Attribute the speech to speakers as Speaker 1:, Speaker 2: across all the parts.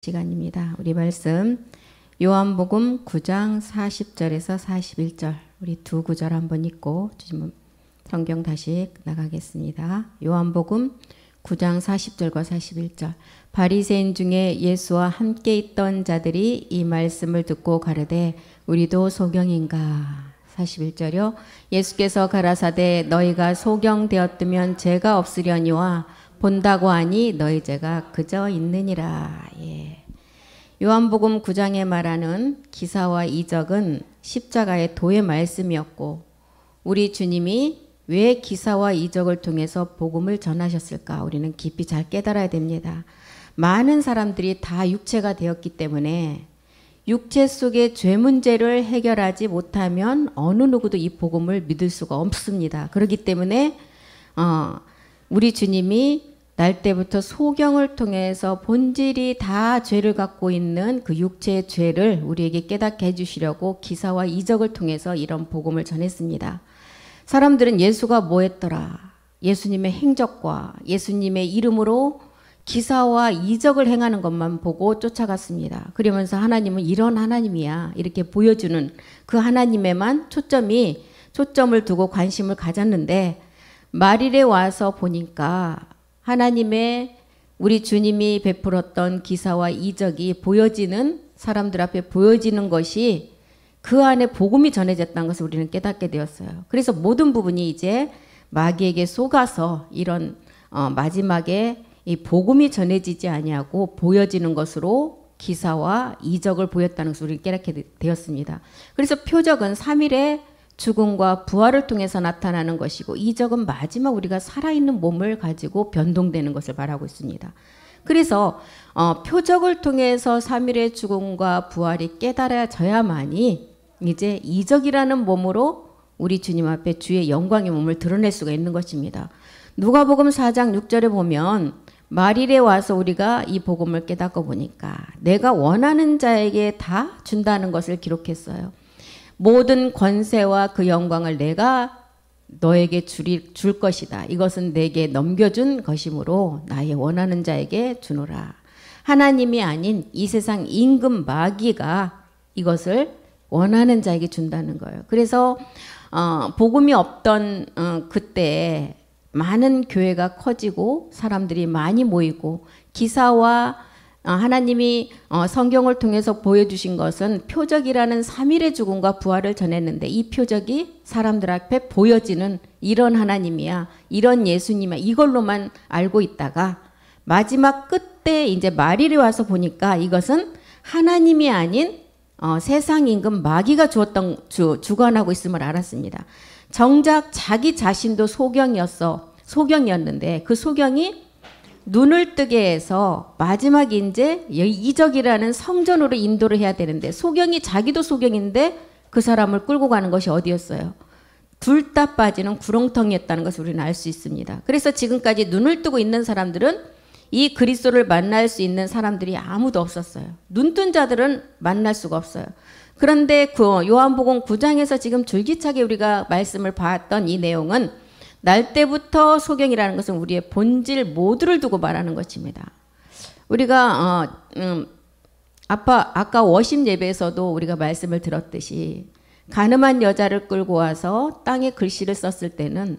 Speaker 1: 시간입니다. 우리 말씀 요한복음 9장 40절에서 41절 우리 두 구절 한번 읽고 성경 다시 나가겠습니다. 요한복음 9장 40절과 41절 바리새인 중에 예수와 함께 있던 자들이 이 말씀을 듣고 가르되 우리도 소경인가. 41절이요. 예수께서 가라사대 너희가 소경되었으면 죄가 없으려니와 본다고 하니 너희 죄가 그저 있느니라. 예. 요한복음 9장에 말하는 기사와 이적은 십자가의 도의 말씀이었고 우리 주님이 왜 기사와 이적을 통해서 복음을 전하셨을까? 우리는 깊이 잘 깨달아야 됩니다. 많은 사람들이 다 육체가 되었기 때문에 육체 속의 죄 문제를 해결하지 못하면 어느 누구도 이 복음을 믿을 수가 없습니다. 그렇기 때문에 우리 주님이 날 때부터 소경을 통해서 본질이 다 죄를 갖고 있는 그 육체의 죄를 우리에게 깨닫게 해주시려고 기사와 이적을 통해서 이런 복음을 전했습니다. 사람들은 예수가 뭐 했더라? 예수님의 행적과 예수님의 이름으로 기사와 이적을 행하는 것만 보고 쫓아갔습니다. 그러면서 하나님은 이런 하나님이야 이렇게 보여주는 그 하나님에만 초점을 두고 관심을 가졌는데 말일에 와서 보니까 하나님의 우리 주님이 베풀었던 기사와 이적이 보여지는 사람들 앞에 보여지는 것이 그 안에 복음이 전해졌다는 것을 우리는 깨닫게 되었어요. 그래서 모든 부분이 이제 마귀에게 속아서 이런 마지막에 이 복음이 전해지지 아니하고 보여지는 것으로 기사와 이적을 보였다는 것을 우리는 깨닫게 되었습니다. 그래서 표적은 3일의 죽음과 부활을 통해서 나타나는 것이고 이적은 마지막 우리가 살아있는 몸을 가지고 변동되는 것을 말하고 있습니다. 그래서 표적을 통해서 3일의 죽음과 부활이 깨달아져야만이 이제 이적이라는 몸으로 우리 주님 앞에 주의 영광의 몸을 드러낼 수가 있는 것입니다. 누가복음 4장 6절에 보면 말일에 와서 우리가 이 복음을 깨닫고 보니까 내가 원하는 자에게 다 준다는 것을 기록했어요. 모든 권세와 그 영광을 내가 너에게 줄 것이다. 이것은 내게 넘겨준 것이므로 나의 원하는 자에게 주노라. 하나님이 아닌 이 세상 임금 마귀가 이것을 원하는 자에게 준다는 거예요. 그래서 복음이 없던 그때 많은 교회가 커지고 사람들이 많이 모이고 기사와 하나님이 성경을 통해서 보여주신 것은 표적이라는 3일의 죽음과 부활을 전했는데 이 표적이 사람들 앞에 보여지는 이런 하나님이야 이런 예수님이야 이걸로만 알고 있다가 마지막 끝에 이제 말일에 와서 보니까 이것은 하나님이 아닌 세상 임금 마귀가 주관하고 있음을 알았습니다. 정작 자기 자신도 소경이었는데 그 소경이 눈을 뜨게 해서 마지막 이제 이적이라는 성전으로 인도를 해야 되는데 소경이 자기도 소경인데 그 사람을 끌고 가는 것이 어디였어요? 둘 다 빠지는 구렁텅이였다는 것을 우리는 알 수 있습니다. 그래서 지금까지 눈을 뜨고 있는 사람들은 이 그리스도를 만날 수 있는 사람들이 아무도 없었어요. 눈뜬 자들은 만날 수가 없어요. 그런데 그 요한복음 9장에서 지금 줄기차게 우리가 말씀을 봤던 이 내용은 날 때부터 소경이라는 것은 우리의 본질 모두를 두고 말하는 것입니다. 우리가 아까 워십 예배에서도 우리가 말씀을 들었듯이 가늠한 여자를 끌고 와서 땅에 글씨를 썼을 때는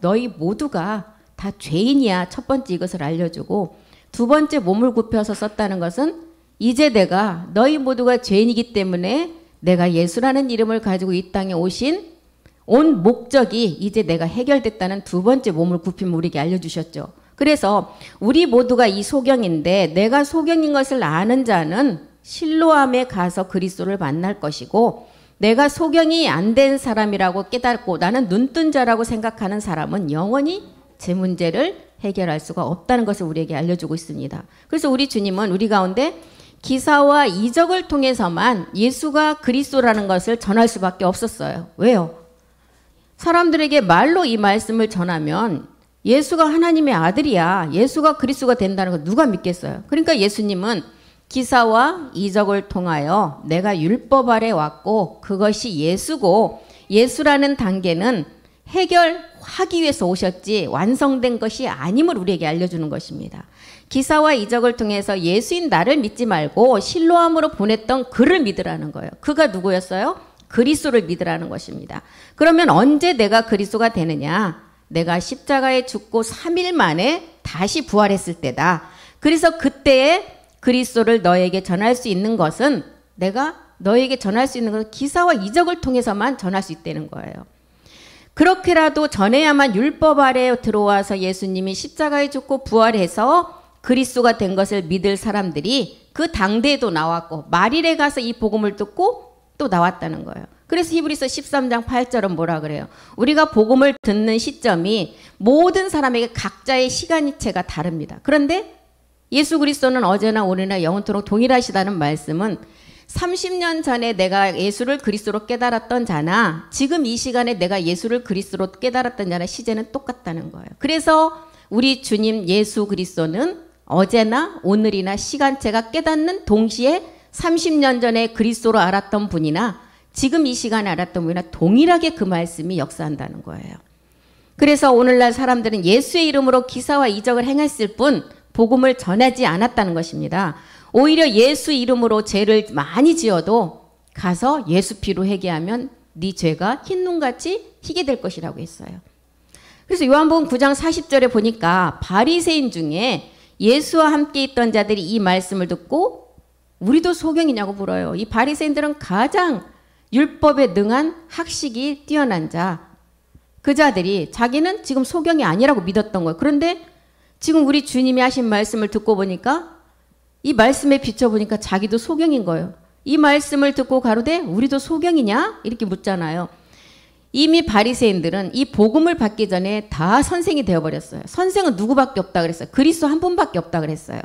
Speaker 1: 너희 모두가 다 죄인이야. 첫 번째 이것을 알려주고 두 번째 몸을 굽혀서 썼다는 것은 이제 내가 너희 모두가 죄인이기 때문에 내가 예수라는 이름을 가지고 이 땅에 온 목적이 이제 내가 해결됐다는 두 번째 몸을 굽힘을 우리에게 알려주셨죠. 그래서 우리 모두가 이 소경인데 내가 소경인 것을 아는 자는 실로암에 가서 그리스도를 만날 것이고 내가 소경이 안 된 사람이라고 깨닫고 나는 눈뜬 자라고 생각하는 사람은 영원히 제 문제를 해결할 수가 없다는 것을 우리에게 알려주고 있습니다. 그래서 우리 주님은 우리 가운데 기사와 이적을 통해서만 예수가 그리스도라는 것을 전할 수밖에 없었어요. 왜요? 사람들에게 말로 이 말씀을 전하면 예수가 하나님의 아들이야. 예수가 그리스도가 된다는 거 누가 믿겠어요? 그러니까 예수님은 기사와 이적을 통하여 내가 율법 아래 왔고 그것이 예수고 예수라는 단계는 해결하기 위해서 오셨지 완성된 것이 아님을 우리에게 알려주는 것입니다. 기사와 이적을 통해서 예수인 나를 믿지 말고 실로암으로 보냈던 그를 믿으라는 거예요. 그가 누구였어요? 그리스도를 믿으라는 것입니다. 그러면 언제 내가 그리스도가 되느냐? 내가 십자가에 죽고 3일 만에 다시 부활했을 때다. 그래서 그때에 그리스도를 너에게 전할 수 있는 것은 내가 너에게 전할 수 있는 것은 기사와 이적을 통해서만 전할 수 있다는 거예요. 그렇게라도 전해야만 율법 아래에 들어와서 예수님이 십자가에 죽고 부활해서 그리스도가 된 것을 믿을 사람들이 그 당대에도 나왔고 말일에 가서 이 복음을 듣고 또 나왔다는 거예요. 그래서 히브리서 13장 8절은 뭐라 그래요? 우리가 복음을 듣는 시점이 모든 사람에게 각자의 시간이체가 다릅니다. 그런데 예수 그리스도는 어제나 오늘이나 영원토록 동일하시다는 말씀은 30년 전에 내가 예수를 그리스도로 깨달았던 자나 지금 이 시간에 내가 예수를 그리스도로 깨달았던 자나 시제는 똑같다는 거예요. 그래서 우리 주님 예수 그리스도는 어제나 오늘이나 시간체가 깨닫는 동시에 30년 전에 그리스도로 알았던 분이나 지금 이 시간에 알았던 분이나 동일하게 그 말씀이 역사한다는 거예요. 그래서 오늘날 사람들은 예수의 이름으로 기사와 이적을 행했을 뿐 복음을 전하지 않았다는 것입니다. 오히려 예수 이름으로 죄를 많이 지어도 가서 예수 피로 회개하면 네 죄가 흰눈같이 희게 될 것이라고 했어요. 그래서 요한복음 9장 40절에 보니까 바리새인 중에 예수와 함께 있던 자들이 이 말씀을 듣고 우리도 소경이냐고 물어요. 이 바리새인들은 가장 율법에 능한 학식이 뛰어난 자, 그 자들이 자기는 지금 소경이 아니라고 믿었던 거예요. 그런데 지금 우리 주님이 하신 말씀을 듣고 보니까 이 말씀에 비춰보니까 자기도 소경인 거예요. 이 말씀을 듣고 가로되 우리도 소경이냐? 이렇게 묻잖아요. 이미 바리새인들은 이 복음을 받기 전에 다 선생이 되어버렸어요. 선생은 누구밖에 없다 그랬어요. 그리스도 한 분밖에 없다 그랬어요.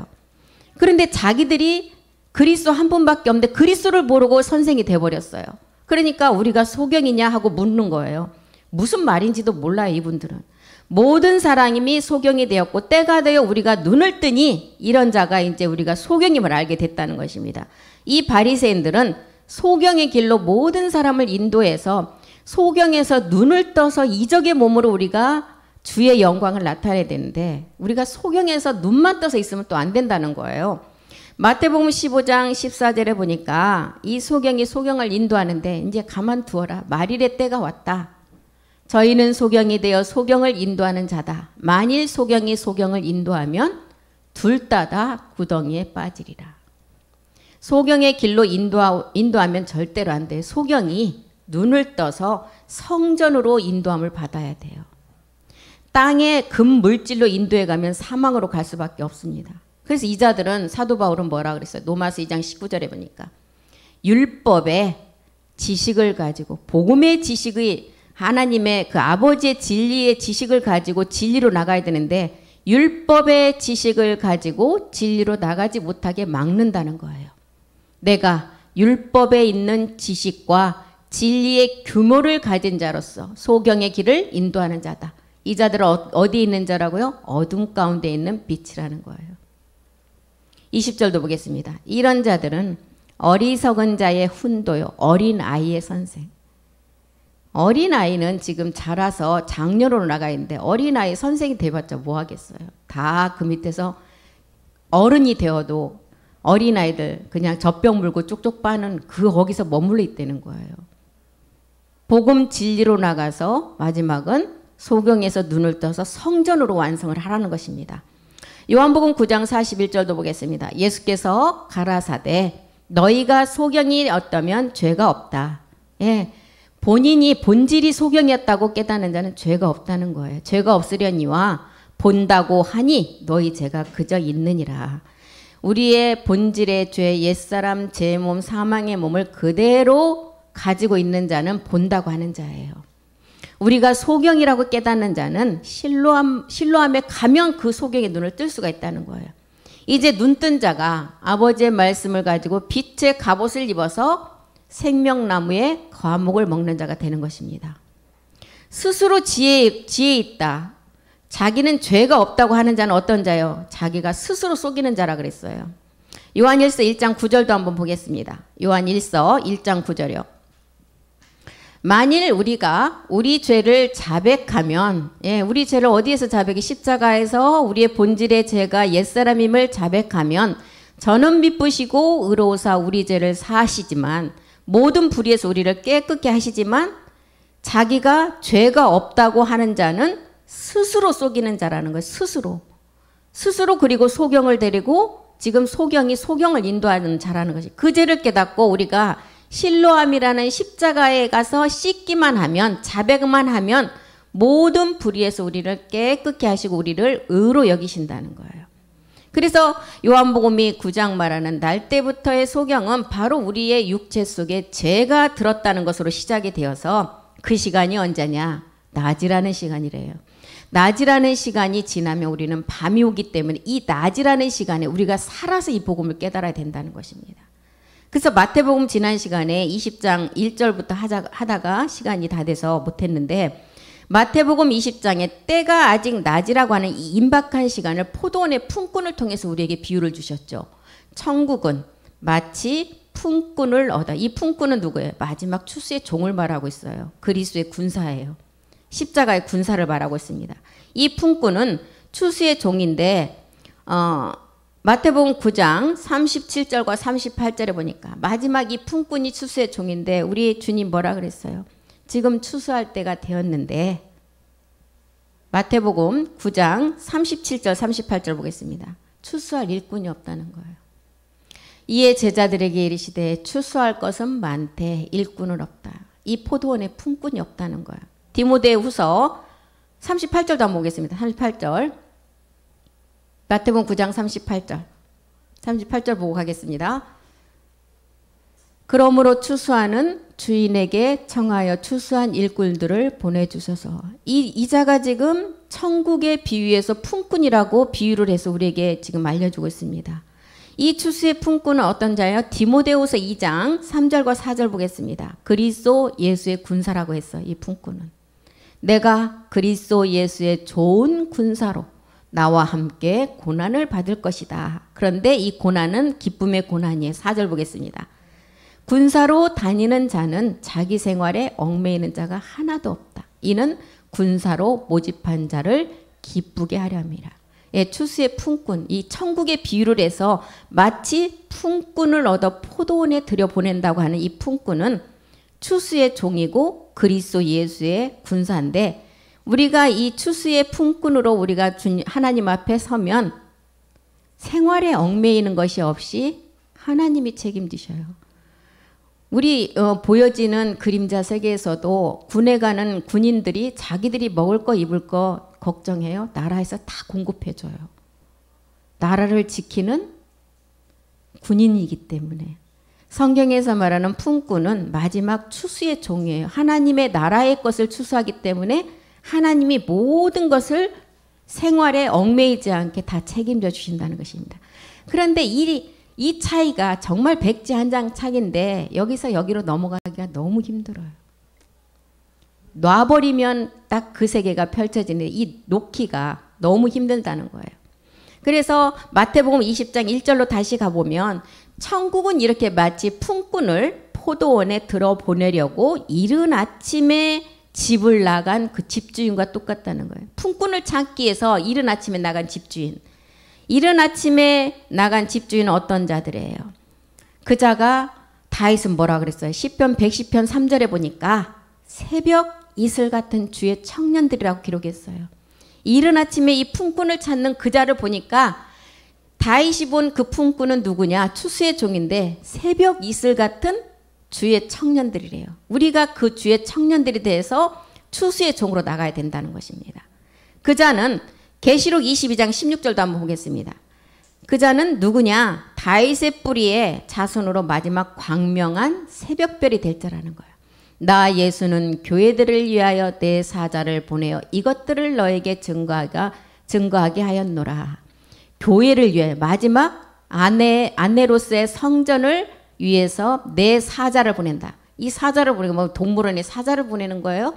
Speaker 1: 그런데 자기들이 그리스도 한 분밖에 없는데 그리스도를 모르고 선생이 되어버렸어요. 그러니까 우리가 소경이냐 하고 묻는 거예요. 무슨 말인지도 몰라요, 이분들은. 모든 사람이 소경이 되었고 때가 되어 우리가 눈을 뜨니 이런 자가 이제 우리가 소경임을 알게 됐다는 것입니다. 이 바리새인들은 소경의 길로 모든 사람을 인도해서 소경에서 눈을 떠서 이적의 몸으로 우리가 주의 영광을 나타내야 되는데 우리가 소경에서 눈만 떠서 있으면 또 안 된다는 거예요. 마태복음 15장 14절에 보니까 이 소경이 소경을 인도하는데 이제 가만두어라. 말일의 때가 왔다. 저희는 소경이 되어 소경을 인도하는 자다. 만일 소경이 소경을 인도하면 둘 다 구덩이에 빠지리라. 소경의 길로 인도하면 절대로 안 돼요. 소경이 눈을 떠서 성전으로 인도함을 받아야 돼요. 땅의 금물질로 인도해 가면 사망으로 갈 수밖에 없습니다. 그래서 이 자들은 사도 바울은 뭐라 그랬어요? 로마서 2장 19절에 보니까 율법의 지식을 가지고 복음의 지식의 하나님의 그 아버지의 진리의 지식을 가지고 진리로 나가야 되는데 율법의 지식을 가지고 진리로 나가지 못하게 막는다는 거예요. 내가 율법에 있는 지식과 진리의 규모를 가진 자로서 소경의 길을 인도하는 자다. 이 자들은 어디에 있는 자라고요? 어둠 가운데 있는 빛이라는 거예요. 20절도 보겠습니다. 이런 자들은 어리석은 자의 훈도요. 어린 아이의 선생. 어린 아이는 지금 자라서 장녀로 나가 있는데 어린 아이 선생이 돼봤자 뭐 하겠어요. 다 그 밑에서 어른이 되어도 어린 아이들 그냥 젖병 물고 쪽쪽 빠는 그 거기서 머물러 있다는 거예요. 복음 진리로 나가서 마지막은 소경에서 눈을 떠서 성전으로 완성을 하라는 것입니다. 요한복음 9장 41절도 보겠습니다. 예수께서 가라사대 너희가 소경이 어떠면 죄가 없다. 예, 본인이 본질이 소경이었다고 깨닫는 자는 죄가 없다는 거예요. 죄가 없으려니와 본다고 하니 너희 죄가 그저 있느니라. 우리의 본질의 죄, 옛사람, 제 몸, 사망의 몸을 그대로 가지고 있는 자는 본다고 하는 자예요. 우리가 소경이라고 깨닫는 자는 실로암에 가면 그 소경의 눈을 뜰 수가 있다는 거예요. 이제 눈뜬 자가 아버지의 말씀을 가지고 빛의 갑옷을 입어서 생명나무의 과목을 먹는 자가 되는 것입니다. 스스로 지혜에 있다. 자기는 죄가 없다고 하는 자는 어떤 자요? 자기가 스스로 속이는 자라 그랬어요. 요한일서 1장 9절도 한번 보겠습니다. 요한일서 1장 9절이요. 만일 우리가 우리 죄를 자백하면, 우리 죄를 어디에서 자백이? 십자가에서 우리의 본질의 죄가 옛사람임을 자백하면 저는 미쁘시고 의로우사 우리 죄를 사하시지만 모든 불의에서 우리를 깨끗게 하시지만 자기가 죄가 없다고 하는 자는 스스로 속이는 자라는 거예요. 스스로 그리고 소경을 데리고 지금 소경이 소경을 인도하는 자라는 것이, 그 죄를 깨닫고 우리가 실로암이라는 십자가에 가서 씻기만 하면, 자백만 하면 모든 불의에서 우리를 깨끗게 하시고 우리를 의로 여기신다는 거예요. 그래서 요한복음이 9장 말하는 날 때부터의 소경은 바로 우리의 육체 속에 죄가 들었다는 것으로 시작이 되어서 그 시간이 언제냐? 낮이라는 시간이래요. 낮이라는 시간이 지나면 우리는 밤이 오기 때문에 이 낮이라는 시간에 우리가 살아서 이 복음을 깨달아야 된다는 것입니다. 그래서 마태복음 지난 시간에 20장 1절부터 하다가 시간이 다 돼서 못했는데, 마태복음 20장에 때가 아직 낮이라고 하는 이 임박한 시간을 포도원의 품꾼을 통해서 우리에게 비유를 주셨죠. 천국은 마치 품꾼을 얻어. 이 품꾼은 누구예요? 마지막 추수의 종을 말하고 있어요. 그리스도의 군사예요. 십자가의 군사를 말하고 있습니다. 이 품꾼은 추수의 종인데 마태복음 9장 37절과 38절에 보니까 마지막 이 품꾼이 추수의 종인데 우리 주님 뭐라 그랬어요? 지금 추수할 때가 되었는데, 마태복음 9장 37절 38절 보겠습니다. 추수할 일꾼이 없다는 거예요. 이에 제자들에게 이르시되 추수할 것은 많되 일꾼은 없다. 이 포도원에 품꾼이 없다는 거예요. 디모데후서 38절도 한번 보겠습니다. 38절. 마태복음 9장 38절 보고 가겠습니다. 그러므로 추수하는 주인에게 청하여 추수한 일꾼들을 보내주소서. 이 자가 지금 천국의 비유에서 품꾼이라고 비유를 해서 우리에게 지금 알려주고 있습니다. 이 추수의 품꾼은 어떤 자예요? 디모데후서 2장 3절과 4절 보겠습니다. 그리스도 예수의 군사라고 했어. 이 품꾼은 내가 그리스도 예수의 좋은 군사로 나와 함께 고난을 받을 것이다. 그런데 이 고난은 기쁨의 고난이에요. 4절 보겠습니다. 군사로 다니는 자는 자기 생활에 얽매이는 자가 하나도 없다. 이는 군사로 모집한 자를 기쁘게 하려 함이라. 추수의 품꾼, 이 천국의 비유를 해서 마치 품꾼을 얻어 포도원에 들여보낸다고 하는 이 품꾼은 추수의 종이고 그리스도 예수의 군사인데, 우리가 이 추수의 품꾼으로 우리가 하나님 앞에 서면 생활에 얽매이는 것이 없이 하나님이 책임지셔요. 우리 보여지는 그림자 세계에서도 군에 가는 군인들이 자기들이 먹을 거 입을 거 걱정해요? 나라에서 다 공급해줘요. 나라를 지키는 군인이기 때문에. 성경에서 말하는 품꾼은 마지막 추수의 종이에요. 하나님의 나라의 것을 추수하기 때문에 하나님이 모든 것을 생활에 얽매이지 않게 다 책임져 주신다는 것입니다. 그런데 이 차이가 정말 백지 한 장 차이인데 여기서 여기로 넘어가기가 너무 힘들어요. 놔버리면 딱 그 세계가 펼쳐지는데 이 놓기가 너무 힘들다는 거예요. 그래서 마태복음 20장 1절로 다시 가보면 천국은 이렇게 마치 품꾼을 포도원에 들어보내려고 이른 아침에 집을 나간 그 집주인과 똑같다는 거예요. 품꾼을 찾기 위해서 이른 아침에 나간 집주인. 이른 아침에 나간 집주인은 어떤 자들이에요? 그 자가 다윗은 뭐라 그랬어요? 시편 110편 3절에 보니까 새벽 이슬 같은 주의 청년들이라고 기록했어요. 이른 아침에 이 품꾼을 찾는 그 자를 보니까 다윗이 본 그 품꾼은 누구냐? 추수의 종인데 새벽 이슬 같은 주의 청년들이래요. 우리가 그 주의 청년들이 돼서 추수의 종으로 나가야 된다는 것입니다. 그 자는 계시록 22장 16절도 한번 보겠습니다. 그 자는 누구냐? 다윗의 뿌리의 자손으로 마지막 광명한 새벽별이 될 자라는 거예요. 나 예수는 교회들을 위하여 내 사자를 보내어 이것들을 너에게 증거하게 하였노라. 교회를 위해 마지막 아내로서의 성전을 위해서 내 사자를 보낸다. 이 사자를 보내고 뭐 동물원에 사자를 보내는 거예요.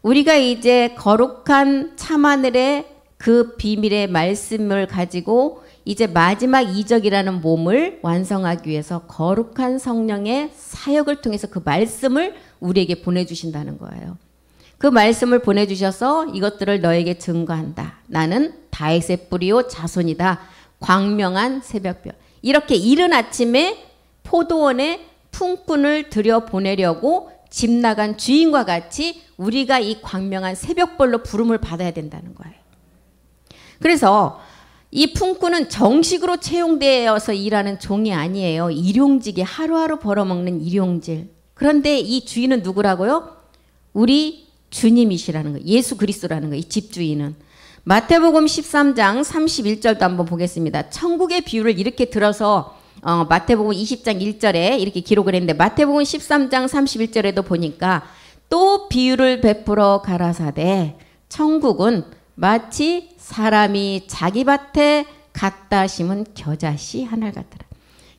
Speaker 1: 우리가 이제 거룩한 참하늘의 그 비밀의 말씀을 가지고 이제 마지막 이적이라는 몸을 완성하기 위해서 거룩한 성령의 사역을 통해서 그 말씀을 우리에게 보내주신다는 거예요. 그 말씀을 보내주셔서 이것들을 너에게 증거한다. 나는 다윗의 뿌리요 자손이다. 광명한 새벽별. 이렇게 이른 아침에 포도원에 품꾼을 들여보내려고 집 나간 주인과 같이 우리가 이 광명한 새벽별로 부름을 받아야 된다는 거예요. 그래서 이 품꾼은 정식으로 채용되어서 일하는 종이 아니에요. 일용직에 하루하루 벌어먹는 일용직. 그런데 이 주인은 누구라고요? 우리 주님이시라는 거예요. 예수 그리스도라는 거예요. 이 집주인은. 마태복음 13장 31절도 한번 보겠습니다. 천국의 비유를 이렇게 들어서 마태복음 20장 1절에 이렇게 기록을 했는데 마태복음 13장 31절에도 보니까 또 비유를 베풀어 가라사대 천국은 마치 사람이 자기 밭에 갖다 심은 겨자씨 하나 같더라.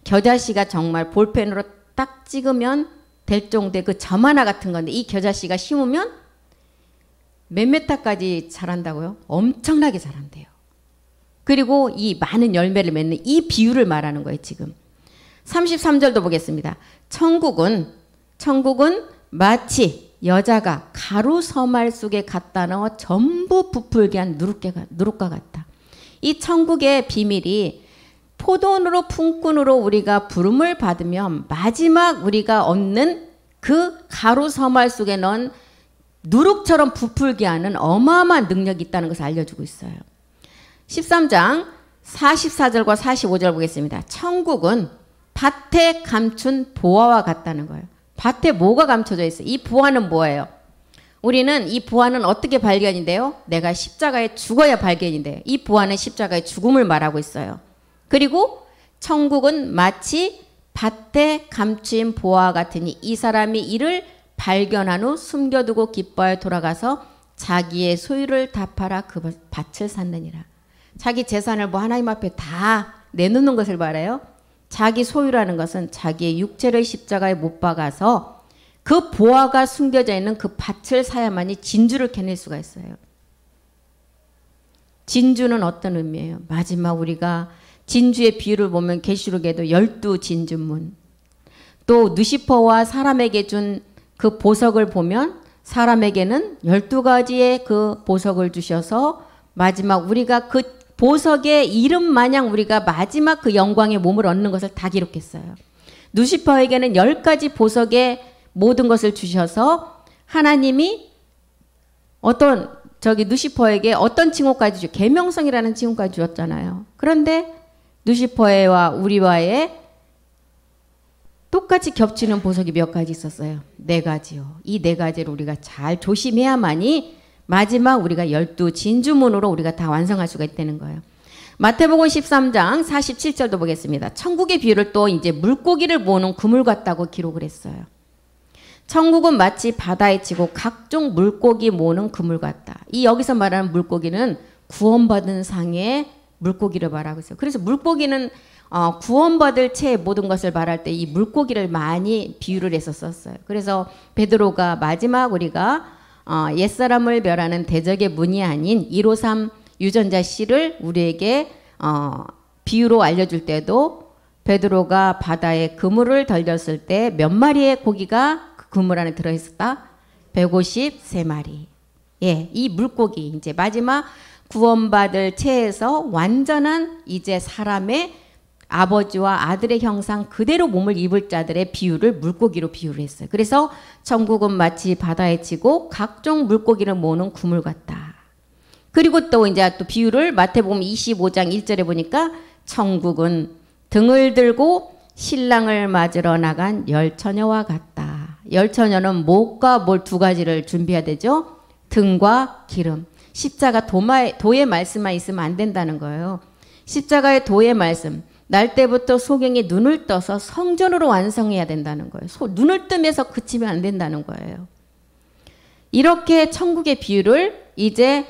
Speaker 1: 겨자씨가 정말 볼펜으로 딱 찍으면 될 정도의 그 점 하나 같은 건데 이 겨자씨가 심으면 몇 메타까지 자란다고요? 엄청나게 자란대요. 그리고 이 많은 열매를 맺는 이 비유를 말하는 거예요. 지금 33절도 보겠습니다. 천국은 마치 여자가 가루 서말 속에 갖다 넣어 전부 부풀게 한 누룩과 같다. 이 천국의 비밀이 포도원으로 품꾼으로 우리가 부름을 받으면 마지막 우리가 얻는 그 가루 서말 속에 넣은 누룩처럼 부풀게 하는 어마어마한 능력이 있다는 것을 알려주고 있어요. 13장 44절과 45절 보겠습니다. 천국은 밭에 감춘 보화와 같다는 거예요. 밭에 뭐가 감춰져 있어요? 이 보화는 뭐예요? 우리는 이 보화는 어떻게 발견이 돼요? 내가 십자가에 죽어야 발견이 돼요. 이 보화는 십자가의 죽음을 말하고 있어요. 그리고 천국은 마치 밭에 감춘 보화 같으니 이 사람이 이를 발견한 후 숨겨두고 기뻐하여 돌아가서 자기의 소유를 다 팔아 그 밭을 샀느니라. 자기 재산을 뭐 하나님 앞에 다 내놓는 것을 말해요. 자기 소유라는 것은 자기의 육체를 십자가에 못 박아서 그 보화가 숨겨져 있는 그 밭을 사야만이 진주를 캐낼 수가 있어요. 진주는 어떤 의미예요? 마지막 우리가 진주의 비유를 보면 계시록에도 12진주문, 또 누시퍼와 사람에게 준 그 보석을 보면 사람에게는 12가지의 그 보석을 주셔서 마지막 우리가 그 보석의 이름 마냥 우리가 마지막 그 영광의 몸을 얻는 것을 다 기록했어요. 누시퍼에게는 10가지 보석의 모든 것을 주셔서 하나님이 누시퍼에게 어떤 칭호까지 계명성이라는 칭호까지 주었잖아요. 그런데 누시퍼와 우리와의 똑같이 겹치는 보석이 몇 가지 있었어요? 4가지요. 이 4가지를 우리가 잘 조심해야만이 마지막 우리가 12진주문으로 우리가 다 완성할 수가 있다는 거예요. 마태복음 13장 47절도 보겠습니다. 천국의 비유를 또 이제 물고기를 모으는 그물 같다고 기록을 했어요. 천국은 마치 바다에 치고 각종 물고기 모으는 그물 같다. 이 여기서 말하는 물고기는 구원받은 상의 물고기를 말하고 있어요. 그래서 물고기는 구원받을 채의 모든 것을 말할 때 이 물고기를 많이 비유를 해서 썼어요. 그래서 베드로가 마지막 우리가 옛사람을 멸하는 대적의 문이 아닌 153 유전자 씨를 우리에게 비유로 알려줄 때도 베드로가 바다에 그물을 던졌을 때 몇 마리의 고기가 그 그물 안에 들어있었다? 153마리. 예, 이 물고기 이제 마지막 구원받을 채에서 완전한 이제 사람의 아버지와 아들의 형상 그대로 몸을 입을 자들의 비유를 물고기로 비유를 했어요. 그래서 천국은 마치 바다에 치고 각종 물고기를 모으는 그물 같다. 그리고 또 이제 또 비유를 마태복음 25장 1절에 보니까 천국은 등을 들고 신랑을 맞으러 나간 열처녀와 같다. 열처녀는 목과 뭘 2가지를 준비해야 되죠. 등과 기름. 십자가 도의 말씀만 있으면 안 된다는 거예요. 십자가의 도의 말씀. 날 때부터 소경이 눈을 떠서 성전으로 완성해야 된다는 거예요. 눈을 뜨면서 그치면 안 된다는 거예요. 이렇게 천국의 비유를 이제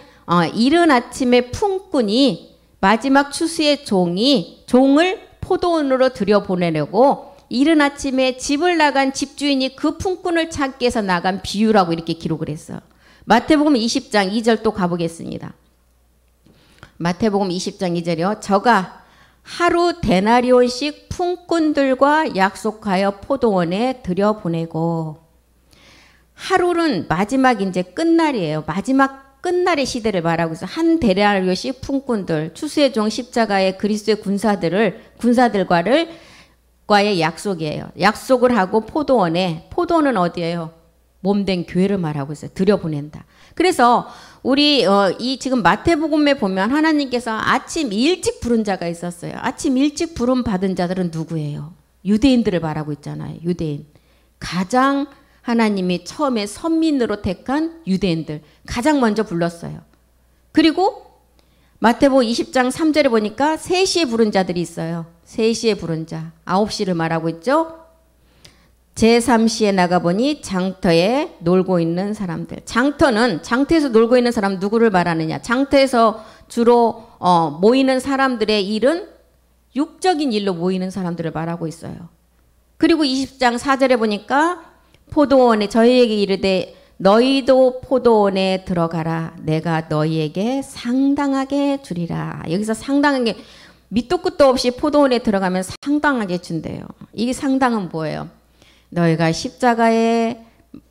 Speaker 1: 이른 아침에 품꾼이 마지막 추수의 종을 포도원으로 들여보내려고 이른 아침에 집을 나간 집주인이 그 품꾼을 찾기 위해서 나간 비유라고 이렇게 기록을 했어요. 마태복음 20장 2절 또 가보겠습니다. 마태복음 20장 2절이요. 저가 하루 데나리온씩 품꾼들과 약속하여 포도원에 들여보내고, 하루는 마지막 이제 끝날이에요. 마지막 끝날의 시대를 말하고 있어요. 한 데나리온씩 품꾼들, 추수의 종 십자가의 그리스도의 군사들과의 약속이에요. 약속을 하고 포도원은 어디예요? 몸된 교회를 말하고 있어요. 들여보낸다. 그래서 우리 이 지금 마태복음에 보면 하나님께서 아침 일찍 부른 자가 있었어요. 아침 일찍 부름 받은 자들은 누구예요? 유대인들을 말하고 있잖아요. 유대인. 가장 하나님이 처음에 선민으로 택한 유대인들. 가장 먼저 불렀어요. 그리고 마태복음 20장 3절에 보니까 3시에 부른 자들이 있어요. 3시에 부른 자. 9시를 말하고 있죠. 제3시에 나가보니 장터에 놀고 있는 사람들. 장터에서 놀고 있는 사람 누구를 말하느냐. 장터에서 주로 모이는 사람들의 일은 육적인 일로 모이는 사람들을 말하고 있어요. 그리고 20장 4절에 보니까 포도원에 저희에게 이르되 너희도 포도원에 들어가라. 내가 너희에게 상당하게 주리라. 여기서 상당하게 밑도 끝도 없이 포도원에 들어가면 상당하게 준대요. 이게 상당은 뭐예요? 너희가 십자가의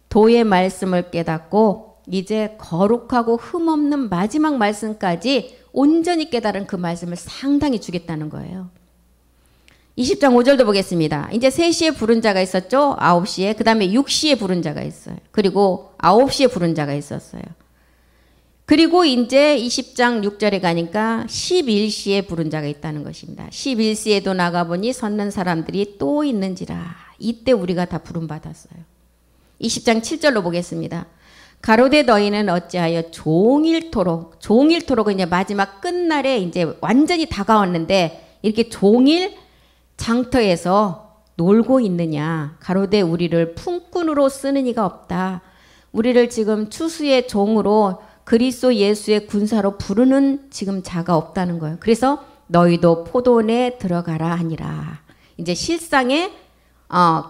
Speaker 1: 도의 말씀을 깨닫고 이제 거룩하고 흠없는 마지막 말씀까지 온전히 깨달은 그 말씀을 상당히 주겠다는 거예요. 20장 5절도 보겠습니다. 이제 3시에 부른 자가 있었죠. 9시에. 그 다음에 6시에 부른 자가 있어요. 그리고 9시에 부른 자가 있었어요. 그리고 이제 20장 6절에 가니까 11시에 부른 자가 있다는 것입니다. 11시에도 나가보니 섰는 사람들이 또 있는지라. 이때 우리가 다 부름받았어요. 20장 7절로 보겠습니다. 가로되 너희는 어찌하여 종일토록 이제 마지막 끝날에 이제 완전히 다가왔는데 이렇게 종일 장터에서 놀고 있느냐. 가로되 우리를 품꾼으로 쓰는 이가 없다. 우리를 지금 추수의 종으로 그리스도 예수의 군사로 부르는 지금 자가 없다는 거예요. 그래서 너희도 포도원에 들어가라 하니라. 이제 실상에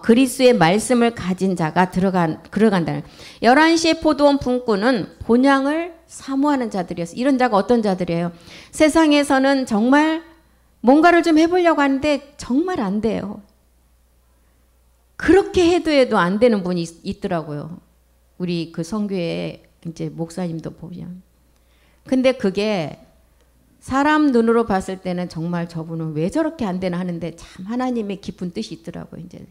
Speaker 1: 그리스도의 말씀을 가진 자가 들어간다는. 11시에 포도원 품꾼은 본향을 사모하는 자들이었어요. 이런 자가 어떤 자들이에요? 세상에서는 정말 뭔가를 좀 해보려고 하는데 정말 안 돼요. 그렇게 해도 안 되는 분이 있더라고요. 우리 그 성교회 이제 목사님도 보면. 근데 그게 사람 눈으로 봤을 때는 정말 저분은 왜 저렇게 안 되나 하는데 참 하나님의 깊은 뜻이 있더라고요. 이제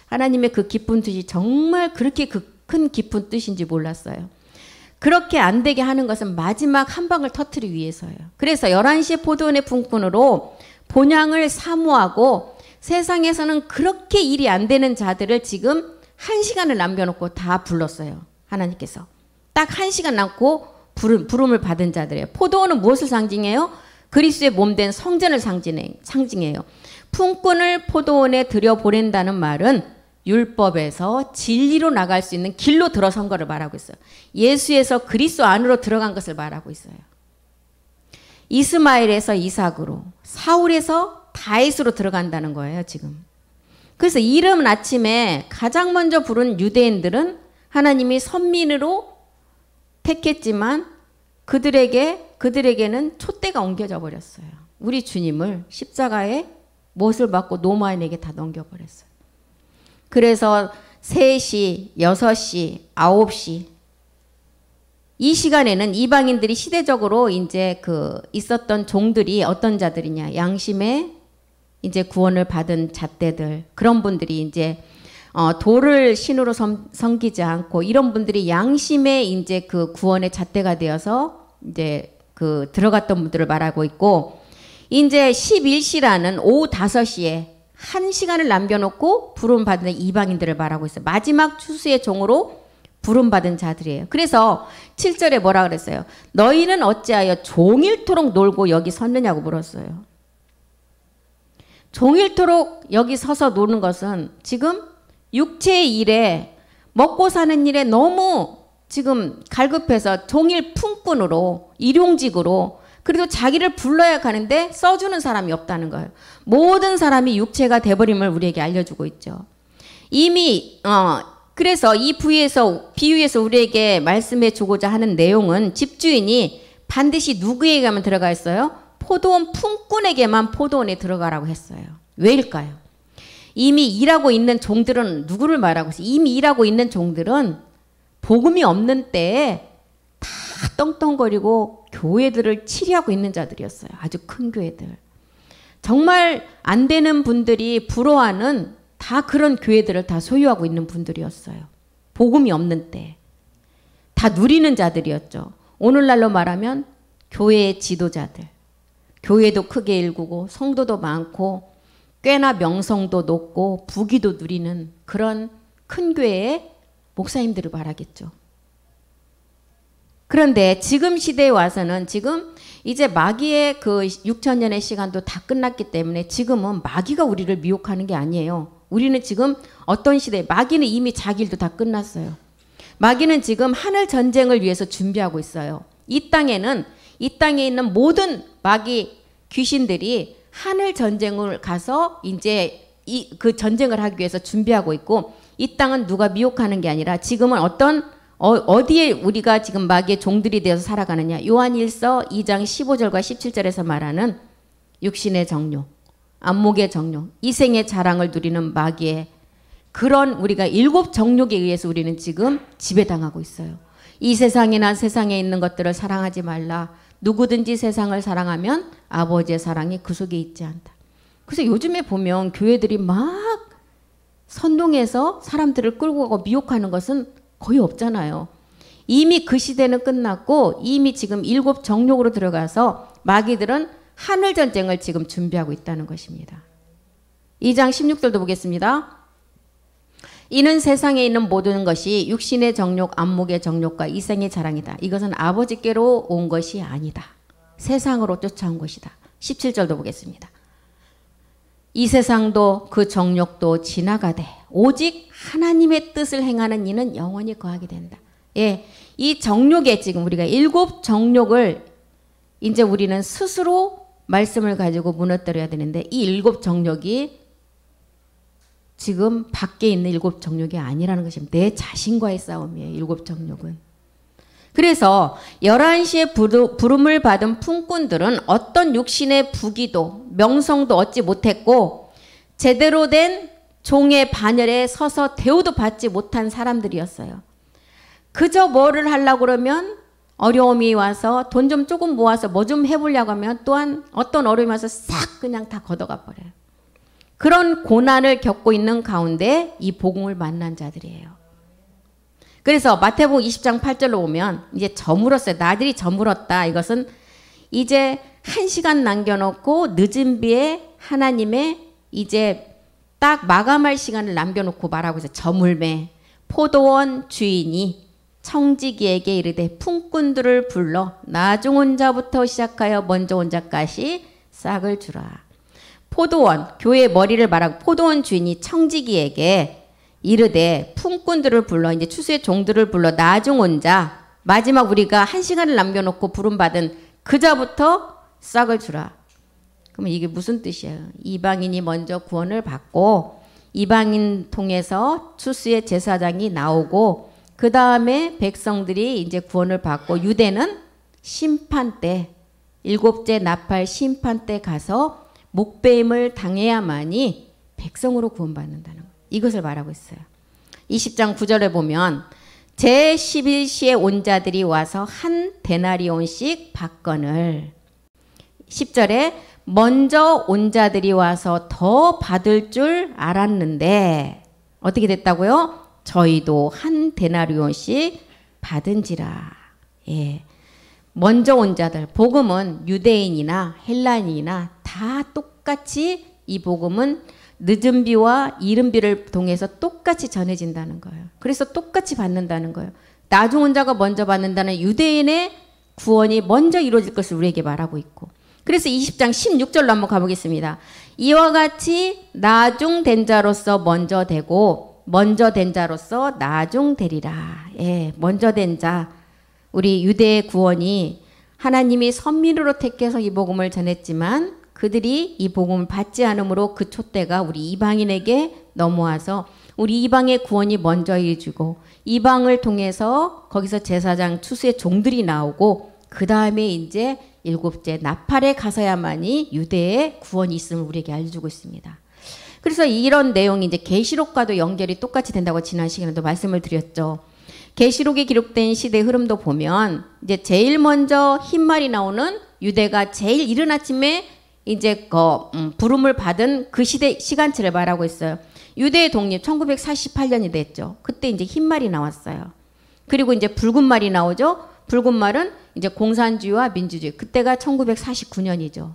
Speaker 1: 하나님의 그 깊은 뜻이 정말 그렇게 큰 깊은 뜻인지 몰랐어요. 그렇게 안 되게 하는 것은 마지막 한 방을 터뜨리기 위해서예요. 그래서 11시에 포도원의 품꾼으로 본향을 사모하고 세상에서는 그렇게 일이 안 되는 자들을 지금 1시간을 남겨놓고 다 불렀어요. 하나님께서. 딱 1시간 남고 부름을 받은 자들이에요. 포도원은 무엇을 상징해요? 그리스도의 몸된 성전을 상징해요. 품꾼을 포도원에 들여보낸다는 말은 율법에서 진리로 나갈 수 있는 길로 들어선 것을 말하고 있어요. 예수에서 그리스도 안으로 들어간 것을 말하고 있어요. 이스마엘에서 이삭으로, 사울에서 다윗으로 들어간다는 거예요, 지금. 그래서 이른 아침에 가장 먼저 부른 유대인들은 하나님이 선민으로 택했지만 그들에게는 촛대가 옮겨져 버렸어요. 우리 주님을 십자가에 못을 받고 노마인에게 다 넘겨버렸어요. 그래서 3시, 6시, 9시 이 시간에는 이방인들이 시대적으로 이제 있었던 종들이 어떤 자들이냐. 양심의 이제 구원을 받은 잣대들. 그런 분들이 이제 돌을 신으로 섬기지 않고 이런 분들이 양심의 이제 그 구원의 잣대가 되어서 이제 들어갔던 분들을 말하고 있고, 이제 11시라는 오후 5시에 1시간을 남겨놓고 부름받은 이방인들을 말하고 있어요. 마지막 추수의 종으로 부름받은 자들이에요. 그래서 7절에 뭐라 그랬어요? 너희는 어찌하여 종일토록 놀고 여기 섰느냐고 물었어요. 종일토록 여기 서서 노는 것은 지금 육체의 일에 먹고 사는 일에 너무 지금 갈급해서 종일 품꾼으로 일용직으로 그래도 자기를 불러야 가는데 써주는 사람이 없다는 거예요. 모든 사람이 육체가 돼버림을 우리에게 알려주고 있죠. 이미 그래서 이 비유에서 우리에게 말씀해 주고자 하는 내용은 집주인이 반드시 누구에게만 들어가 있어요? 포도원 품꾼에게만 포도원에 들어가라고 했어요. 왜일까요? 이미 일하고 있는 종들은 누구를 말하고 있어요? 이미 일하고 있는 종들은 복음이 없는 때에 다 떵떵거리고 교회들을 치리하고 있는 자들이었어요. 아주 큰 교회들. 정말 안 되는 분들이 부러워하는 다 그런 교회들을 다 소유하고 있는 분들이었어요. 복음이 없는 때. 다 누리는 자들이었죠. 오늘날로 말하면 교회의 지도자들. 교회도 크게 일구고 성도도 많고 꽤나 명성도 높고 부귀도 누리는 그런 큰 교회의 목사님들을 말하겠죠. 그런데 지금 시대에 와서는 지금 이제 마귀의 그 6천년의 시간도 다 끝났기 때문에 지금은 마귀가 우리를 미혹하는 게 아니에요. 우리는 지금 어떤 시대에 마귀는 이미 자기 일도 다 끝났어요. 마귀는 지금 하늘 전쟁을 위해서 준비하고 있어요. 이 땅에 있는 모든 마귀 귀신들이 하늘 전쟁을 가서 이제 그 전쟁을 하기 위해서 준비하고 있고 이 땅은 누가 미혹하는 게 아니라 지금은 어디에 우리가 지금 마귀의 종들이 되어서 살아가느냐. 요한일서 2장 15절과 17절에서 말하는 육신의 정욕, 안목의 정욕, 이생의 자랑을 누리는 마귀의 그런 우리가 7 정욕에 의해서 우리는 지금 지배당하고 있어요. 이 세상이나 세상에 있는 것들을 사랑하지 말라. 누구든지 세상을 사랑하면 아버지의 사랑이 그 속에 있지 않다. 그래서 요즘에 보면 교회들이 막 선동해서 사람들을 끌고 가고 미혹하는 것은 거의 없잖아요. 이미 그 시대는 끝났고 이미 지금 7 정욕으로 들어가서 마귀들은 하늘 전쟁을 지금 준비하고 있다는 것입니다. 2장 16절도 보겠습니다. 이는 세상에 있는 모든 것이 육신의 정욕, 안목의 정욕과 이생의 자랑이다. 이것은 아버지께로 온 것이 아니다. 세상으로 쫓아온 것이다. 17절도 보겠습니다. 이 세상도 그 정욕도 지나가되 오직 하나님의 뜻을 행하는 이는 영원히 거하게 된다. 예, 이 정욕에 지금 우리가 7 정욕을 이제 우리는 스스로 말씀을 가지고 무너뜨려야 되는데 이 7 정욕이 지금 밖에 있는 7 정욕이 아니라는 것입니다. 내 자신과의 싸움이에요. 7 정욕은. 그래서 11시에 부름을 받은 품꾼들은 어떤 육신의 부귀도 명성도 얻지 못했고 제대로 된 종의 반열에 서서 대우도 받지 못한 사람들이었어요. 그저 뭐를 하려고 그러면 어려움이 와서 돈 좀 조금 모아서 뭐 좀 해보려고 하면 또한 어떤 어려움이 와서 싹 그냥 다 걷어가 버려요. 그런 고난을 겪고 있는 가운데 이 복음을 만난 자들이에요. 그래서 마태복음 20장 8절로 보면 이제 저물었어요. 나들이 저물었다. 이것은 이제 1시간 남겨놓고 늦은 비에 하나님의 이제 딱 마감할 시간을 남겨놓고 말하고 있어요. 저물매 포도원 주인이 청지기에게 이르되 품꾼들을 불러 나중 온 자부터 시작하여 먼저 온 자까지 싹을 주라. 포도원, 교회의 머리를 말하고 포도원 주인이 청지기에게 이르되 품꾼들을 불러 이제 추수의 종들을 불러 나중 온 자 마지막 우리가 1시간을 남겨놓고 부름받은 그자부터 싹을 주라. 그러면 이게 무슨 뜻이에요? 이방인이 먼저 구원을 받고 이방인 통해서 추수의 제사장이 나오고 그 다음에 백성들이 이제 구원을 받고 유대는 심판 때 7째 나팔 심판 때 가서 목배임을 당해야만이 백성으로 구원받는다는 거예요. 이것을 말하고 있어요. 20장 9절에 보면 제11시에 온 자들이 와서 한 데나리온씩 받거늘 10절에 먼저 온 자들이 와서 더 받을 줄 알았는데 어떻게 됐다고요? 저희도 한 데나리온씩 받은지라. 예. 먼저 온 자들, 복음은 유대인이나 헬라인이나 다 똑같이 이 복음은 늦은 비와 이른 비를 통해서 똑같이 전해진다는 거예요. 그래서 똑같이 받는다는 거예요. 나중 온 자가 먼저 받는다는 유대인의 구원이 먼저 이루어질 것을 우리에게 말하고 있고 그래서 20장 16절로 한번 가보겠습니다. 이와 같이 나중 된 자로서 먼저 되고 먼저 된 자로서 나중 되리라. 예, 먼저 된 자. 우리 유대의 구원이 하나님이 선민으로 택해서 이 복음을 전했지만 그들이 이 복음을 받지 않으므로 그 촛대가 우리 이방인에게 넘어와서 우리 이방의 구원이 먼저 이루어지고 이방을 통해서 거기서 제사장 추수의 종들이 나오고 그 다음에 이제 일곱째 나팔에 가서야만이 유대의 구원이 있음을 우리에게 알려주고 있습니다. 그래서 이런 내용이 이제 계시록과도 연결이 똑같이 된다고 지난 시간에도 말씀을 드렸죠. 계시록에 기록된 시대 흐름도 보면 이제 제일 먼저 흰말이 나오는 유대가 제일 이른 아침에 이제 부름을 받은 그 시간치를 말하고 있어요. 유대의 독립 1948년이 됐죠. 그때 이제 흰말이 나왔어요. 그리고 이제 붉은 말이 나오죠. 붉은 말은 이제 공산주의와 민주주의. 그때가 1949년이죠.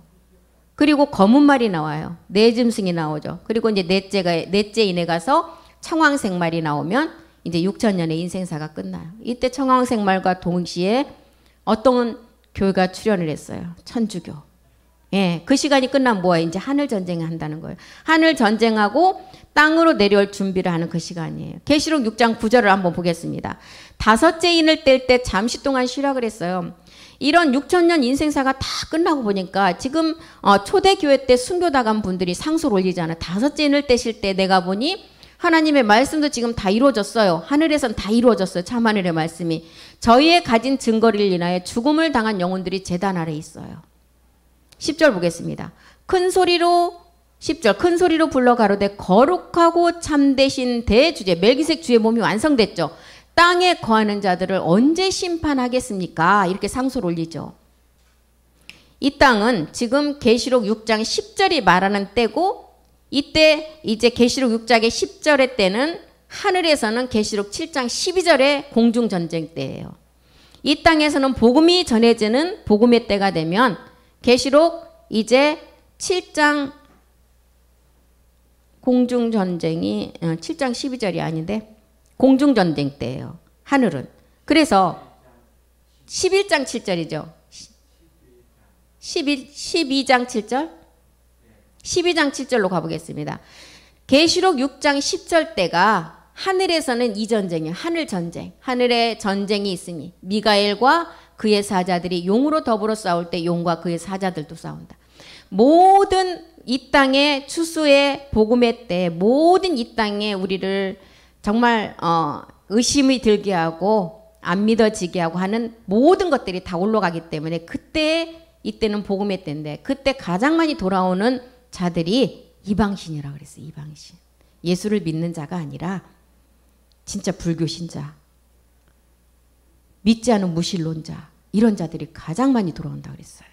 Speaker 1: 그리고 검은 말이 나와요. 네 짐승이 나오죠. 그리고 이제 넷째 인에 가서 청황색 말이 나오면 이제 6000년의 인생사가 끝나요. 이때 청황색 말과 동시에 어떤 교회가 출현을 했어요. 천주교. 예, 그 시간이 끝나면 뭐예요? 이제 하늘 전쟁을 한다는 거예요. 하늘 전쟁하고 땅으로 내려올 준비를 하는 그 시간이에요. 계시록 6장 9절을 한번 보겠습니다. 다섯째 인을 뗄 때 잠시 동안 쉬라 그랬어요. 이런 6000년 인생사가 다 끝나고 보니까 지금 초대교회 때 순교당한 분들이 상소를 올리잖아요. 다섯째 인을 떼실 때 내가 보니 하나님의 말씀도 지금 다 이루어졌어요. 하늘에선 다 이루어졌어요. 참하늘의 말씀이. 저희의 가진 증거를 인하여 죽음을 당한 영혼들이 제단 아래 있어요. 10절 보겠습니다. 큰 소리로 10절 큰 소리로 불러 가로되 거룩하고 참되신 대주제 멜기색 주의 몸이 완성됐죠. 땅에 거하는 자들을 언제 심판하겠습니까? 이렇게 상소를 올리죠. 이 땅은 지금 계시록 6장 10절이 말하는 때고 이때 이제 계시록 6장의 10절의 때는 하늘에서는 계시록 7장 12절의 공중전쟁 때예요. 이 땅에서는 복음이 전해지는 복음의 때가 되면 계시록 이제 7장 공중전쟁이 7장 12절이 아닌데 공중전쟁 때예요. 하늘은. 그래서 11장 7절이죠. 12장 7절? 12장 7절로 가보겠습니다. 계시록 6장 10절 때가 하늘에서는 이 전쟁이에요. 하늘 전쟁. 하늘에 전쟁이 있으니 미가엘과 그의 사자들이 용으로 더불어 싸울 때 용과 그의 사자들도 싸운다. 모든 이 땅의 추수의 복음의 때 모든 이 땅에 우리를 정말 의심이 들게 하고 안 믿어지게 하고 하는 모든 것들이 다 올라가기 때문에 그때 이때는 복음의 때인데 그때 가장 많이 돌아오는 자들이 이방신이라고 그랬어요. 이방신. 예수를 믿는 자가 아니라 진짜 불교 신자. 믿지 않은 무신론자. 이런 자들이 가장 많이 돌아온다 그랬어요.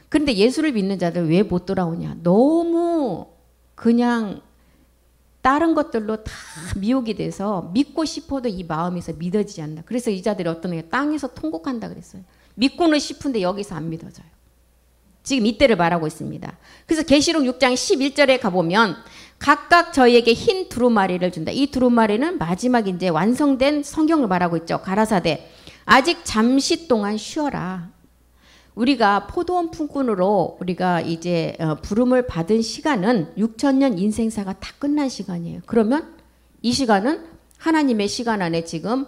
Speaker 1: 그런데 예수를 믿는 자들 왜 못 돌아오냐. 너무 그냥 다른 것들로 다 미혹이 돼서 믿고 싶어도 이 마음에서 믿어지지 않는다. 그래서 이 자들이 어떤 게 땅에서 통곡한다 그랬어요. 믿고는 싶은데 여기서 안 믿어져요. 지금 이때를 말하고 있습니다. 그래서 계시록 6장 11절에 가보면 각각 저희에게 흰 두루마리를 준다. 이 두루마리는 마지막 이제 완성된 성경을 말하고 있죠. 가라사대 아직 잠시 동안 쉬어라. 우리가 포도원 품꾼으로 우리가 이제 부름을 받은 시간은 6000년 인생사가 다 끝난 시간이에요. 그러면 이 시간은 하나님의 시간 안에 지금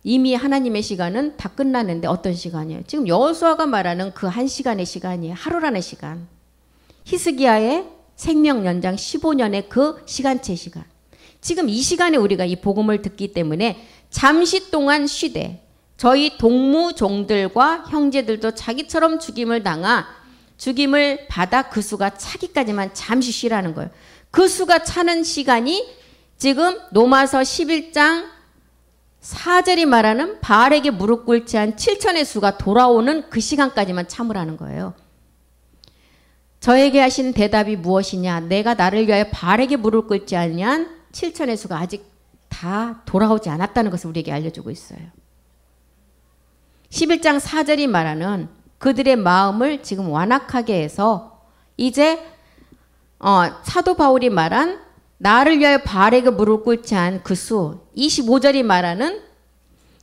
Speaker 1: 이미 하나님의 시간은 다 끝났는데 어떤 시간이에요? 지금 여호수아가 말하는 그 한 시간의 시간이에요. 하루라는 시간. 히스기야의 생명 연장 15년의 그 시간체 시간. 지금 이 시간에 우리가 이 복음을 듣기 때문에 잠시 동안 쉬되 저희 동무종들과 형제들도 자기처럼 죽임을 받아 그 수가 차기까지만 잠시 쉬라는 거예요. 그 수가 차는 시간이 지금 로마서 11장 4절이 말하는 바알에게 무릎 꿇지 한 7천의 수가 돌아오는 그 시간까지만 참으라는 거예요. 저에게 하신 대답이 무엇이냐? 내가 나를 위하여 바알에게 무릎 꿇지 않냐? 7천의 수가 아직 다 돌아오지 않았다는 것을 우리에게 알려주고 있어요. 11장 4절이 말하는 그들의 마음을 지금 완악하게 해서 이제 사도 바울이 말한 나를 위하여 바알에게 무릎 꿇지 않은 그 수 25절이 말하는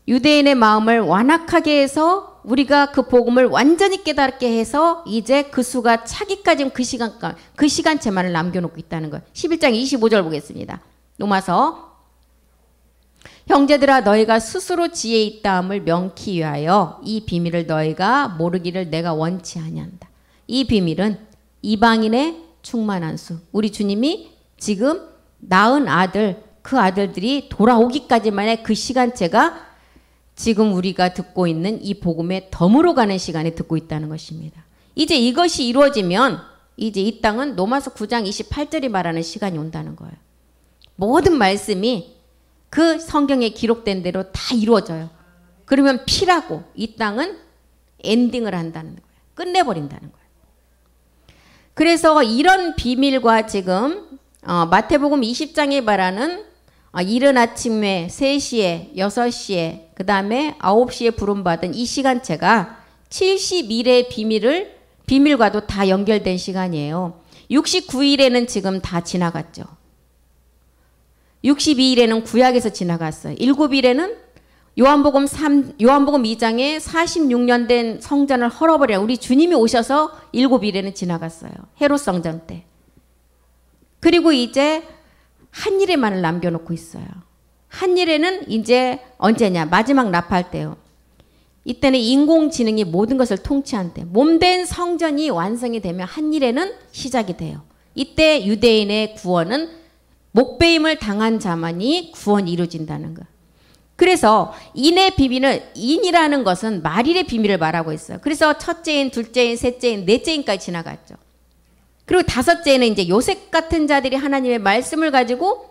Speaker 1: 유대인의 마음을 완악하게 해서 우리가 그 복음을 완전히 깨닫게 해서 이제 그 수가 차기까지 그 시간체만을 남겨놓고 있다는 거예요. 11장 25절 보겠습니다. 로마서 형제들아 너희가 스스로 지혜 있다함을 명키 위하여 이 비밀을 너희가 모르기를 내가 원치 아니한다. 이 비밀은 이방인의 충만한 수. 우리 주님이 지금 낳은 아들 그 아들들이 돌아오기까지만의 그 시간체가 지금 우리가 듣고 있는 이 복음의 덤으로 가는 시간에 듣고 있다는 것입니다. 이제 이것이 이루어지면 이제 이 땅은 로마서 9장 28절이 말하는 시간이 온다는 거예요. 모든 말씀이 그 성경에 기록된 대로 다 이루어져요. 그러면 피라고 이 땅은 엔딩을 한다는 거예요. 끝내버린다는 거예요. 그래서 이런 비밀과 지금 마태복음 20장에 말하는 이른 아침에 3시에 6시에 그 다음에 9시에 부름받은 이 시간체가 70일의 비밀과도 다 연결된 시간이에요. 69일에는 지금 다 지나갔죠. 62일에는 구약에서 지나갔어요. 7일에는 요한복음 2장에 46년 된 성전을 헐어버려 우리 주님이 오셔서 7일에는 지나갔어요. 헤롯 성전 때. 그리고 이제 한일에만을 남겨놓고 있어요. 한일에는 이제 언제냐? 마지막 납할 때요. 이때는 인공지능이 모든 것을 통치한대. 몸된 성전이 완성이 되면 한일에는 시작이 돼요. 이때 유대인의 구원은 목배임을 당한 자만이 구원이 이루어진다는 거. 그래서 인의 비밀은 인이라는 것은 말일의 비밀을 말하고 있어요. 그래서 첫째인, 둘째인, 셋째인, 넷째인까지 지나갔죠. 그리고 다섯째는 이제 요셉 같은 자들이 하나님의 말씀을 가지고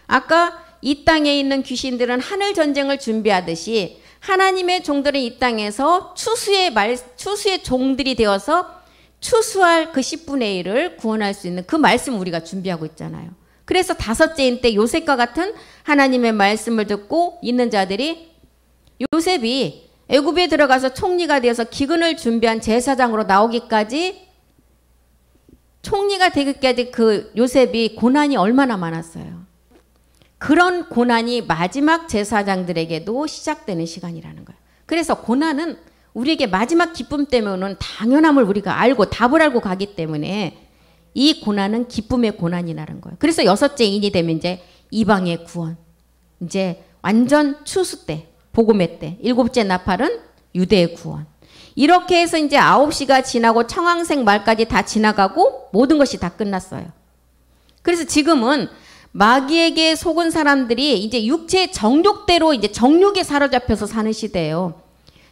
Speaker 1: 아까 이 땅에 있는 귀신들은 하늘 전쟁을 준비하듯이 하나님의 종들은 이 땅에서 추수의 종들이 되어서 추수할 그 10분의 1을 구원할 수 있는 그 말씀 우리가 준비하고 있잖아요. 그래서 다섯째인 때 요셉과 같은 하나님의 말씀을 듣고 있는 자들이 요셉이 애굽에 들어가서 총리가 되어서 기근을 준비한 제사장으로 나오기까지 총리가 되기까지 그 요셉이 고난이 얼마나 많았어요. 그런 고난이 마지막 제사장들에게도 시작되는 시간이라는 거예요. 그래서 고난은 우리에게 마지막 기쁨 때문에 오는 당연함을 우리가 알고 답을 알고 가기 때문에 이 고난은 기쁨의 고난이라는 거예요. 그래서 여섯째 인이 되면 이제 이방의 구원, 이제 완전 추수 때, 복음의 때, 일곱째 나팔은 유대의 구원. 이렇게 해서 이제 9시가 지나고 청황색 말까지 다 지나가고 모든 것이 다 끝났어요. 그래서 지금은 마귀에게 속은 사람들이 이제 육체의 정욕대로 이제 정욕에 사로잡혀서 사는 시대예요.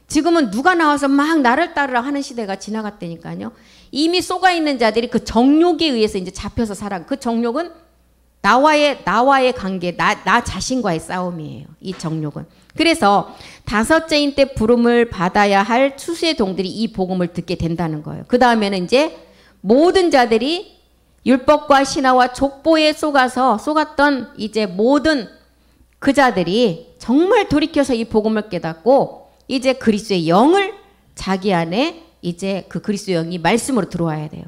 Speaker 1: 지금은 누가 나와서 막 나를 따르라 하는 시대가 지나갔다니까요. 이미 쏘가 있는 자들이 그 정욕에 의해서 이제 잡혀서 살아. 그 정욕은 나와의 관계, 나 자신과의 싸움이에요. 이 정욕은. 그래서 다섯째인 때 부름을 받아야 할 추수의 종들이 이 복음을 듣게 된다는 거예요. 그 다음에는 이제 모든 자들이 율법과 신화와 족보에 속았던 이제 모든 그 자들이 정말 돌이켜서 이 복음을 깨닫고 이제 그리스도의 영을 자기 안에 이제 그 그리스도의 영이 말씀으로 들어와야 돼요.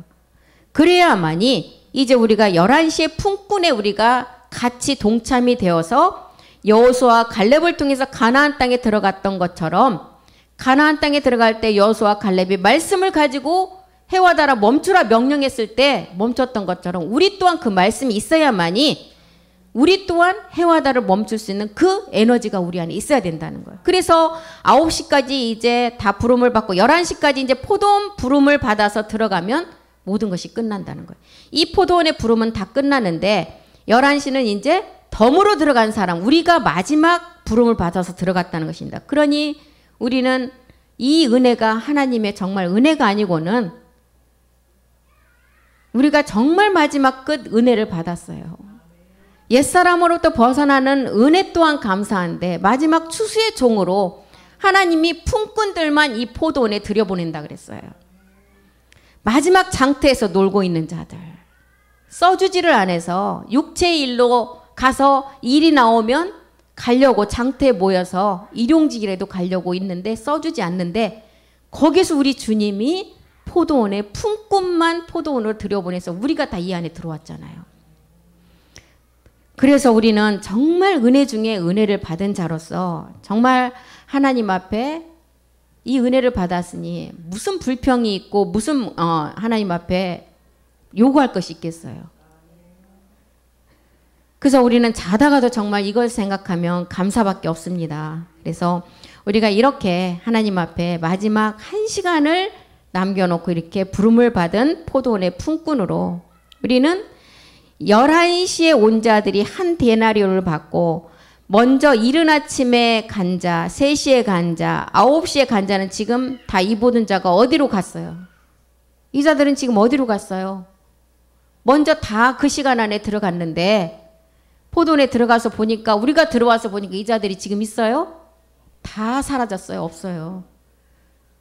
Speaker 1: 그래야만이 이제 우리가 11시의 품꾼에 우리가 같이 동참이 되어서 여호수아와 갈렙을 통해서 가나안 땅에 들어갔던 것처럼 가나안 땅에 들어갈 때 여호수아와 갈렙이 말씀을 가지고 해와 달아 멈추라 명령했을 때 멈췄던 것처럼 우리 또한 그 말씀이 있어야만이 우리 또한 해와 달을 멈출 수 있는 그 에너지가 우리 안에 있어야 된다는 거예요. 그래서 9시까지 이제 다 부름을 받고 11시까지 이제 포도원 부름을 받아서 들어가면 모든 것이 끝난다는 거예요. 이 포도원의 부름은 다 끝나는데 11시는 이제 덤으로 들어간 사람, 우리가 마지막 부름을 받아서 들어갔다는 것입니다. 그러니 우리는 이 은혜가 하나님의 정말 은혜가 아니고는 우리가 정말 마지막 끝 은혜를 받았어요. 옛사람으로부터 벗어나는 은혜 또한 감사한데 마지막 추수의 종으로 하나님이 품꾼들만 이 포도원에 들여보낸다 그랬어요. 마지막 장터에서 놀고 있는 자들, 써주지를 안 해서 육체의 일로 가서 일이 나오면 가려고 장터에 모여서 일용직이라도 가려고 있는데 써주지 않는데 거기서 우리 주님이 포도원에 품꾼만 포도원으로 들여보내서 우리가 다 이 안에 들어왔잖아요. 그래서 우리는 정말 은혜 중에 은혜를 받은 자로서 정말 하나님 앞에 이 은혜를 받았으니 무슨 불평이 있고 무슨 하나님 앞에 요구할 것이 있겠어요. 그래서 우리는 자다가도 정말 이걸 생각하면 감사밖에 없습니다. 그래서 우리가 이렇게 하나님 앞에 마지막 1시간을 남겨놓고 이렇게 부름을 받은 포도원의 품꾼으로 우리는 11시에 온 자들이 한 데나리온을 받고 먼저 이른 아침에 간 자, 3시에 간 자, 9시에 간 자는 지금 다 이 모든 자가 어디로 갔어요? 이 자들은 지금 어디로 갔어요? 먼저 다 그 시간 안에 들어갔는데 포도원에 들어가서 보니까 우리가 들어와서 보니까 이 자들이 지금 있어요? 다 사라졌어요? 없어요.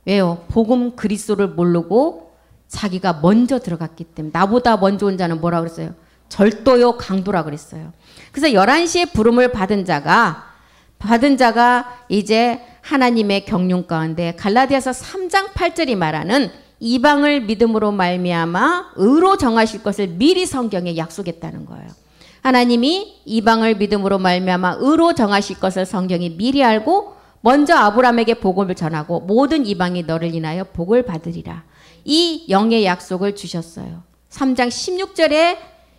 Speaker 1: 왜요? 복음 그리스도를 모르고 자기가 먼저 들어갔기 때문에. 나보다 먼저 온 자는 뭐라고 그랬어요? 절도요 강도라 그랬어요. 그래서 11시에 부름을 받은 자가 이제 하나님의 경륜 가운데 갈라디아서 3장 8절이 말하는 이방을 믿음으로 말미암아 의로 정하실 것을 미리 성경에 약속했다는 거예요. 하나님이 이방을 믿음으로 말미암아 의로 정하실 것을 성경이 미리 알고 먼저 아브라함에게 복음을 전하고 모든 이방이 너를 인하여 복을 받으리라. 이 영의 약속을 주셨어요. 3장 16절에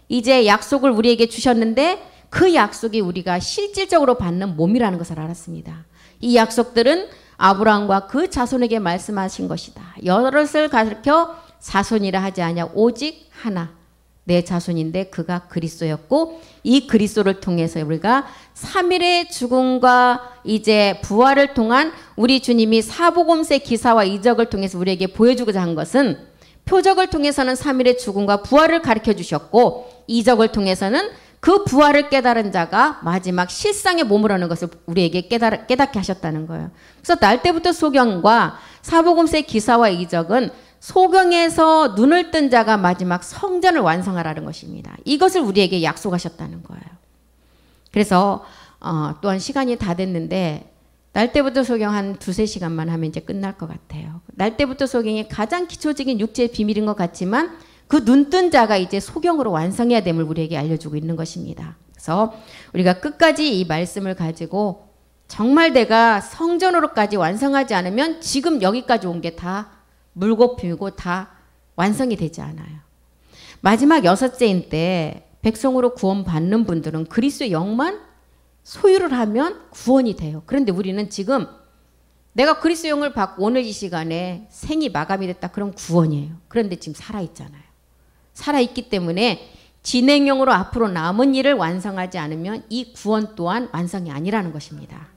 Speaker 1: 이제 약속을 우리에게 주셨는데 그 약속이 우리가 실질적으로 받는 몸이라는 것을 알았습니다. 이 약속들은 아브라함과 그 자손에게 말씀하신 것이다. 여럿을 가르쳐 자손이라 하지 아니하 오직 하나 내 자손인데 그가 그리스도였고 이 그리스도를 통해서 우리가 3일의 죽음과 이제 부활을 통한 우리 주님이 사복음서 기사와 이적을 통해서 우리에게 보여주고자 한 것은 표적을 통해서는 3일의 죽음과 부활을 가르쳐 주셨고 이적을 통해서는 그 부활을 깨달은 자가 마지막 실상의 몸을 하는 것을 우리에게 깨닫게 하셨다는 거예요. 그래서 날 때부터 소경과 사복음서의 기사와 이적은 소경에서 눈을 뜬 자가 마지막 성전을 완성하라는 것입니다. 이것을 우리에게 약속하셨다는 거예요. 그래서 또한 시간이 다 됐는데 날 때부터 소경 한 2-3시간만 하면 이제 끝날 것 같아요. 날 때부터 소경이 가장 기초적인 육체의 비밀인 것 같지만 그 눈뜬 자가 이제 소경으로 완성해야 됨을 우리에게 알려주고 있는 것입니다. 그래서 우리가 끝까지 이 말씀을 가지고 정말 내가 성전으로까지 완성하지 않으면 지금 여기까지 온 게 다 물고 비우고 다 완성이 되지 않아요. 마지막 6째인 때 백성으로 구원받는 분들은 그리스도의 영만 소유를 하면 구원이 돼요. 그런데 우리는 지금 내가 그리스도의 영을 받고 오늘 이 시간에 생이 마감이 됐다. 그럼 구원이에요. 그런데 지금 살아있잖아요. 살아있기 때문에 진행형으로 앞으로 남은 일을 완성하지 않으면 이 구원 또한 완성이 아니라는 것입니다.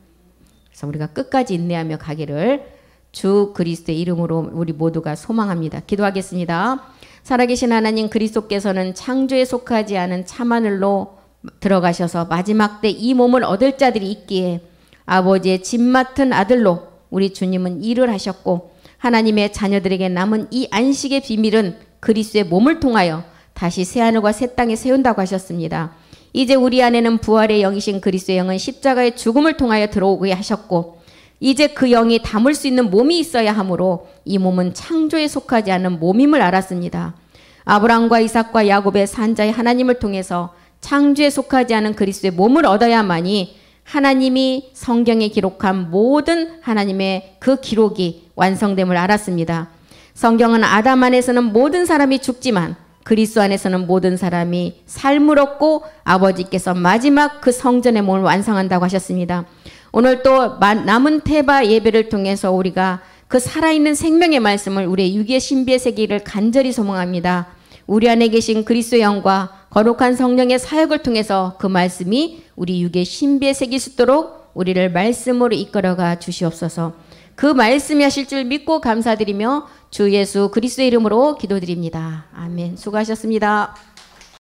Speaker 1: 그래서 우리가 끝까지 인내하며 가기를 주 그리스도의 이름으로 우리 모두가 소망합니다. 기도하겠습니다. 살아계신 하나님, 그리스도께서는 창조에 속하지 않은 참하늘로 들어가셔서 마지막 때 이 몸을 얻을 자들이 있기에 아버지의 집 맡은 아들로 우리 주님은 일을 하셨고 하나님의 자녀들에게 남은 이 안식의 비밀은 그리스도의 몸을 통하여 다시 새하늘과 새 땅에 세운다고 하셨습니다. 이제 우리 안에는 부활의 영이신 그리스도의 영은 십자가의 죽음을 통하여 들어오게 하셨고 이제 그 영이 담을 수 있는 몸이 있어야 하므로 이 몸은 창조에 속하지 않은 몸임을 알았습니다. 아브라함과 이삭과 야곱의 산자의 하나님을 통해서 창조에 속하지 않은 그리스도의 몸을 얻어야만이 하나님이 성경에 기록한 모든 하나님의 그 기록이 완성됨을 알았습니다. 성경은 아담 안에서는 모든 사람이 죽지만 그리스도 안에서는 모든 사람이 삶을 얻고 아버지께서 마지막 그 성전의 몸을 완성한다고 하셨습니다. 오늘 또 남은 테바 예배를 통해서 우리가 그 살아있는 생명의 말씀을 우리의 육의 신비의 세계를 간절히 소망합니다. 우리 안에 계신 그리스도의 영과 거룩한 성령의 사역을 통해서 그 말씀이 우리 육의 신비의 세계 수 있도록 우리를 말씀으로 이끌어가 주시옵소서. 그 말씀이 하실 줄 믿고 감사드리며 주 예수 그리스도의 이름으로 기도드립니다. 아멘. 수고하셨습니다.